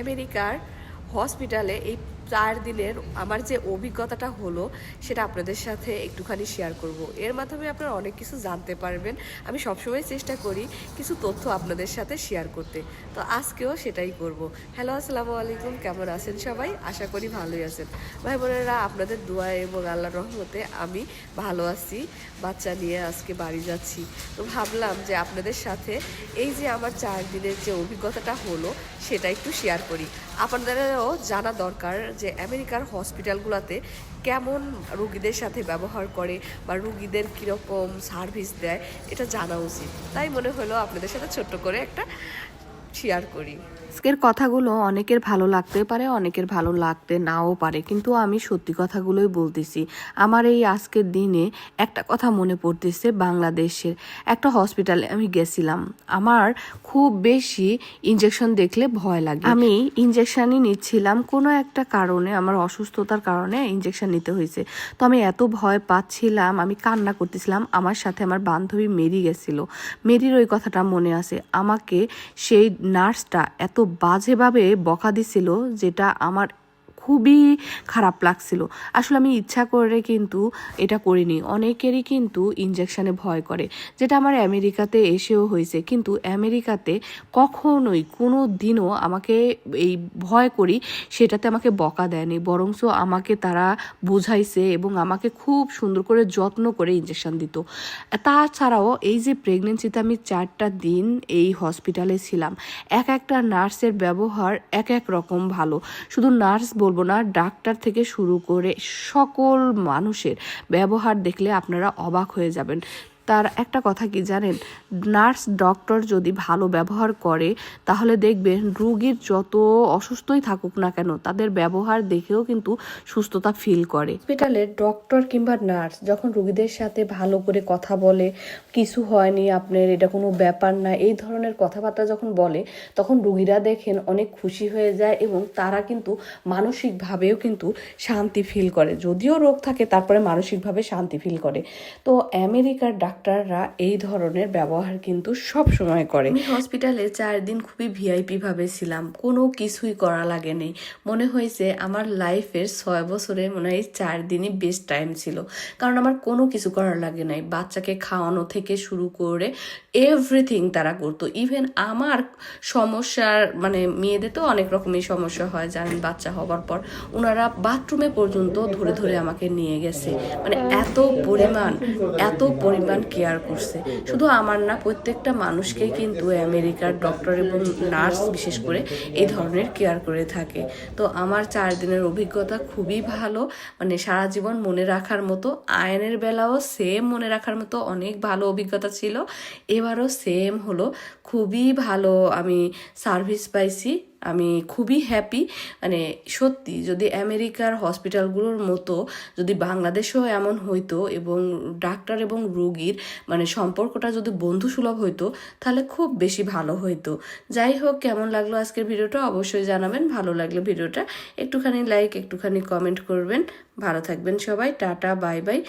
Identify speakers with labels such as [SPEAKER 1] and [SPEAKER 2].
[SPEAKER 1] আমেরিকার হসপিটালে এই 4 দিনের আমার যে অভিজ্ঞতাটা হলো সেটা আপনাদের সাথে একটুখানি শেয়ার করব। এর মাধ্যমে আপনারা অনেক কিছু জানতে পারবেন। আমি সবসময় চেষ্টা করি কিছু তথ্য আপনাদের সাথে শেয়ার করতে, তো আজকেও সেটাই করব। হ্যালো, আসসালামু আলাইকুম, কেমন আছেন সবাই? আশা করি ভালোই আছেন। ভাই বোনেরা, আপনাদের দোয়া এবং আল্লাহর রহমতে আমি ভালো আছি। বাচ্চা নিয়ে আজকে বাড়ি যাচ্ছি, তো ভাবলাম যে আপনাদের সাথে এই যে আমার 4 দিনের যে অভিজ্ঞতাটা হলো সেটা একটু শেয়ার করি। আপনাদেরও জানা দরকার যে আমেরিকার হসপিটালগুলোতে কেমন রোগীদের সাথে ব্যবহার করে বা রোগীদের কীরকম সার্ভিস দেয়, এটা জানা উচিত। তাই মনে হলো আপনাদের সাথে ছোট্ট করে একটা শেয়ার করি।
[SPEAKER 2] আজকের কথাগুলো অনেকের ভালো লাগতে পারে, অনেকের ভালো লাগতে নাও পারে, কিন্তু আমি সত্যি কথাগুলোই বলতেছি। আমার এই আজকের দিনে একটা কথা মনে পড়তেছে, বাংলাদেশের একটা হসপিটালে আমি গেছিলাম। আমার খুব বেশি ইনজেকশন দেখলে ভয় লাগে। আমি ইনজেকশনই নিচ্ছিলাম, কোনো একটা কারণে আমার অসুস্থতার কারণে ইনজেকশন নিতে হয়েছে। তো আমি এত ভয় পাচ্ছিলাম, আমি কান্না করতেছিলাম। আমার সাথে আমার বান্ধবী মেরি গেছিল। মেরির ওই কথাটা মনে আছে, আমাকে সেই নার্সটা এত বাজেভাবে বকা দিছিল যেটা আমার খুবই খারাপ লাগছিল। আসলে আমি ইচ্ছা করে কিন্তু এটা করিনি। অনেকেরই কিন্তু ইনজেকশনে ভয় করে, যেটা আমার আমেরিকাতে এসেও হয়েছে। কিন্তু আমেরিকাতে কখনোই কোনো দিনও আমাকে এই ভয় করি সেটাতে আমাকে বকা দেয়নি, বরঞ্চ আমাকে তারা বুঝাইছে এবং আমাকে খুব সুন্দর করে যত্ন করে ইনজেকশন দিত। তাছাড়াও এই যে প্রেগনেন্সিতে আমি 4টা দিন এই হসপিটালে ছিলাম, এক একটা নার্সের ব্যবহার এক এক রকম ভালো। শুধু নার্স বলবো না, ডাক্তার থেকে শুরু করে সকল মানুষের ব্যবহার দেখলে আপনারা অবাক হয়ে যাবেন। তার একটা কথা কি জানেন, নার্স ডক্টর যদি ভালো ব্যবহার করে তাহলে দেখবেন রোগীর যত অসুস্থই থাকুক না কেন তাদের ব্যবহার দেখেও কিন্তু সুস্থতা ফিল করে। হসপিটালের ডক্টর কিংবা নার্স যখন রোগীদের সাথে ভালো করে কথা বলে, কিছু হয়নি আপনার, এটা কোনো ব্যাপার না, এই ধরনের কথাবার্তা যখন বলে, তখন রোগীরা দেখেন অনেক খুশি হয়ে যায় এবং তারা কিন্তু মানসিকভাবেও কিন্তু শান্তি ফিল করে। যদিও রোগ থাকে তারপরে মানসিকভাবে শান্তি ফিল করে। তো আমেরিকার ডাক্তাররা এই ধরনের ব্যবহার কিন্তু সব সময় করে। আমি হসপিটালে 4 দিন খুবই ভিআইপি ভাবে ছিলাম, কোনো কিছুই করা লাগেনি। মনে হয়েছে আমার লাইফের 6 বছরে মনে হয় 4 দিনই বেস্ট টাইম ছিল, কারণ আমার কোনো কিছু করার লাগে নাই। বাচ্চাকে খাওয়ানো থেকে শুরু করে এভরিথিং তারা করতো। ইভেন আমার সমস্যার মানে মেয়েদের তো অনেক রকমের সমস্যা হয় জানেন, বাচ্চা হবার পর ওনারা বাথরুমে পর্যন্ত ধরে ধরে আমাকে নিয়ে গেছে। মানে এত পরিমাণ কেয়ার করছে। শুধু আমার না, প্রত্যেকটা মানুষকে কিন্তু আমেরিকার ডক্টর এবং নার্স বিশেষ করে এই ধরনের কেয়ার করে থাকে। তো আমার 4 দিনের অভিজ্ঞতা খুবই ভালো, মানে সারা জীবন মনে রাখার মতো। আয়নের বেলাও সেম মনে রাখার মতো অনেক ভালো অভিজ্ঞতা ছিল, এবারও সেম হলো। খুবই ভালো আমি সার্ভিস পাইছি, আমি খুবই হ্যাপি। মানে সত্যি যদি আমেরিকার হসপিটালগুলোর মতো যদি বাংলাদেশেও এমন হইতো এবং ডাক্তার এবং রোগীর মানে সম্পর্কটা যদি বন্ধুসুলভ হইতো তাহলে খুব বেশি ভালো হইতো। যাই হোক, কেমন লাগলো আজকের ভিডিওটা অবশ্যই জানাবেন। ভালো লাগলে ভিডিওটা একটুখানি লাইক, একটুখানি কমেন্ট করবেন। ভালো থাকবেন সবাই, টাটা, বাই বাই।